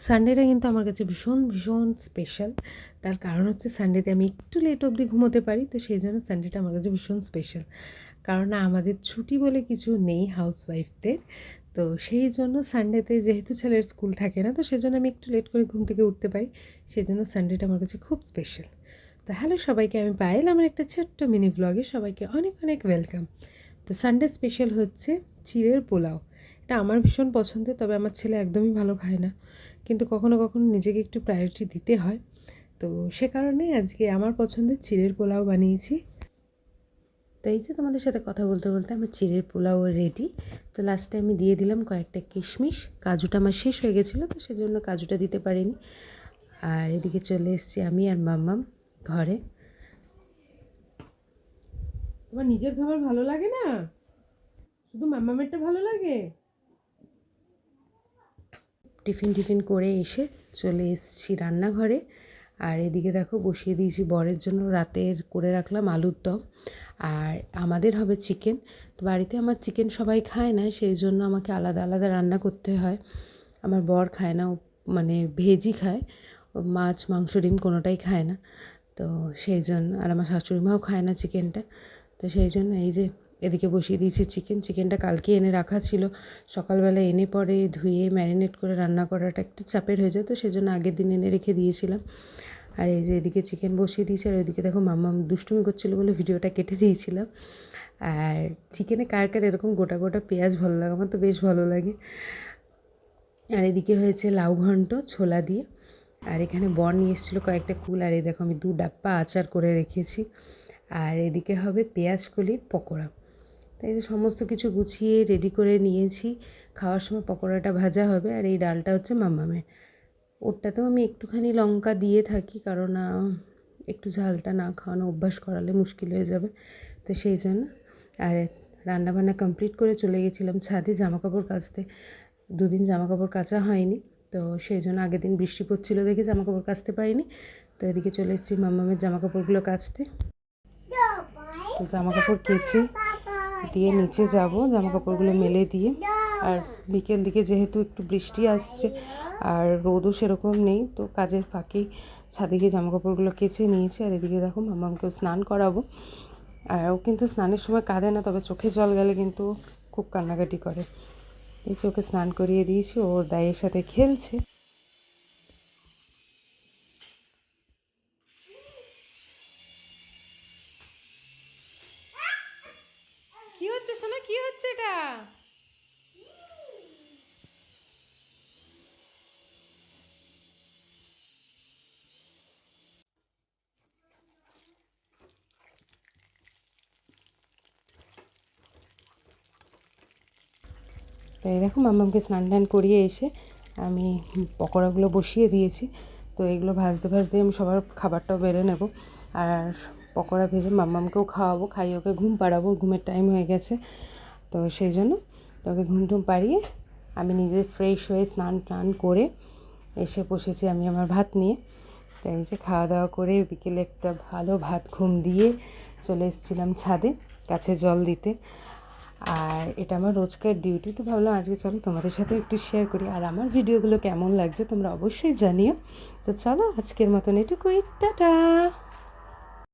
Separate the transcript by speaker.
Speaker 1: সানডেটা কিন্তু আমার কাছে ভীষণ ভীষণ স্পেশাল। তার কারণ হচ্ছে সানডেতে আমি একটু লেট অবধি ঘুমোতে পারি, তো সেই জন্য সানডেটা আমার কাছে ভীষণ স্পেশাল। কারণ আমাদের ছুটি বলে কিছু নেই হাউসওয়াইফদের। তো সেই জন্য সানডেতে যেহেতু ছেলের স্কুল থাকে না, তো সেজন্য আমি একটু লেট করে ঘুম থেকে উঠতে পারি। সেজন্য সানডেটা আমার কাছে খুব স্পেশাল। তো হ্যালো সবাইকে, আমি পায়েল আমার একটা ছোট্ট মিনি ব্লগে সবাইকে অনেক অনেক ওয়েলকাম। তো সানডে স্পেশাল হচ্ছে চিড়ের পোলাও। এটা আমার ভীষণ পছন্দের, তবে আমার ছেলে একদমই ভালো খায় না, কিন্তু কখনো কখনো নিজেকে একটু প্রায়োরিটি দিতে হয়। তো সে কারণে আজকে আমার পছন্দের চিড়ের পোলাও বানিয়েছি। তো এই যে তোমাদের সাথে কথা বলতে বলতে আমার চিড়ের পোলাও রেডি। তো লাস্টে আমি দিয়ে দিলাম কয়েকটা কিশমিশ। কাজুটা আমার শেষ হয়ে গেছিলো, তো সেজন্য কাজুটা দিতে পারিনি। আর এদিকে চলে এসেছি আমি আর মাম্মাম ঘরে। তোমার নিজের খাবার ভালো লাগে না, শুধু মাম্মামেরটা ভালো লাগে? টিফিন করে এসে চলে এসেছি রান্নাঘরে। আর এদিকে দেখো বসিয়ে দিয়েছি বরের জন্য রাতের করে রাখলাম আলুর দম। আর আমাদের হবে চিকেন। তো বাড়িতে আমার চিকেন সবাই খায় না, সেই জন্য আমাকে আলাদা আলাদা রান্না করতে হয়। আমার বর খায় না, ও মানে ভেজই খায়, ও মাছ মাংস ডিম কোনোটাই খায় না। তো সেই জন্য, আর আমার শাশুড়ি মাও খায় না চিকেনটা। তো সেই জন্য এই যে এদিকে বসিয়ে দিয়েছি চিকেনটা কালকে এনে রাখা ছিল। সকালবেলা এনে পরে ধুয়ে ম্যারিনেট করে রান্না করাটা একটু চাপের হয়ে যায়, তো সেই জন্য আগের দিন এনে রেখে দিয়েছিলাম। আর এই যে এদিকে চিকেন বসিয়ে দিয়েছি, আর ওইদিকে দেখো মাম্মা দুষ্টুমি করছিলো বলে ভিডিওটা কেটে দিয়েছিলাম। আর চিকেনে কার কার এরকম গোটা গোটা পেঁয়াজ ভালো লাগে, আমার তো বেশ ভালো লাগে। আর এদিকে হয়েছে লাউ ঘন্ট ছোলা দিয়ে। আর এখানে বর নিয়ে এসেছিলো কয়েকটা কুল, আর এই দেখো আমি 2 ডাব্বা আচার করে রেখেছি। আর এদিকে হবে পেঁয়াজ কলির পকোড়া। তাই যে সমস্ত কিছু গুছিয়ে রেডি করে নিয়েছি। খাওয়ার সময় পকোড়াটা ভাজা হবে, আর এই ডালটা হচ্ছে মাম্মামের। ওরটাতেও আমি একটুখানি লঙ্কা দিয়ে থাকি, কারণ একটু ঝালটা না খাওয়ানো অভ্যাস করালে মুশকিল হয়ে যাবে, তো সেই জন্য। আর রান্নাবান্না কমপ্লিট করে চলে গেছিলাম ছাদে জামাকাপড় কাচতে। 2 দিন জামাকাপড় কাচা হয়নি, তো সেই জন্য আগের দিন বৃষ্টি পড়ছিল দেখে জামাকাপড় কাচতে পারিনি। তো এদিকে চলে এসেছি মাম্মামের জামাকাপড়গুলো কাচতে। তো জামাকাপড় কেচে দিয়ে নিচে যাব জামাকাপড়গুলো মেলে দিয়ে। আর বিকেল দিকে যেহেতু একটু বৃষ্টি আসছে আর রোদও সেরকম নেই, তো কাজের ফাঁকেই ছাদে গিয়ে জামাকাপড়গুলো কেচে নিয়েছি। আর এদিকে দেখো মাম্মামকেও স্নান করাবো। আর ও কিন্তু স্নানের সময় কাঁদে না, তবে চোখে জল গেলে কিন্তু খুব কান্নাকাটি করে। এই যে ওকে স্নান করিয়ে দিয়েছি, ওর দাইয়ের সাথে খেলছে। কি হচ্ছে সোনা, কি হচ্ছে এটা? তো এই দেখো মাম্মামকে স্নান টান করিয়ে এসে আমি পকোড়াগুলো বসিয়ে দিয়েছি। তো এগুলো ভাজতে ভাজতে আমি সবার খাবারটাও বেড়ে নেব। আর পকোড়া ভেজে মাম্মামকেও খাওয়াবো, খাইয়ে ওকে ঘুম পাড়াবো, ঘুমের টাইম হয়ে গেছে। তো সেই জন্য ওকে ঘুম টুম পাড়িয়ে আমি নিজে ফ্রেশ হয়ে স্নান টান করে এসে বসেছি আমি আমার ভাত নিয়ে। তাই যে খাওয়া দাওয়া করে বিকেলে একটা ভালো ভাত ঘুম দিয়ে চলে এসেছিলাম ছাদে গাছে জল দিতে। আর এটা আমার রোজকার ডিউটি, তো ভাবলাম আজকে চলো তোমাদের সাথে একটু শেয়ার করি। আর আমার ভিডিওগুলো কেমন লাগছে তোমরা অবশ্যই জানিও। তো চলো আজকের মতন এটুকুই, টাটা।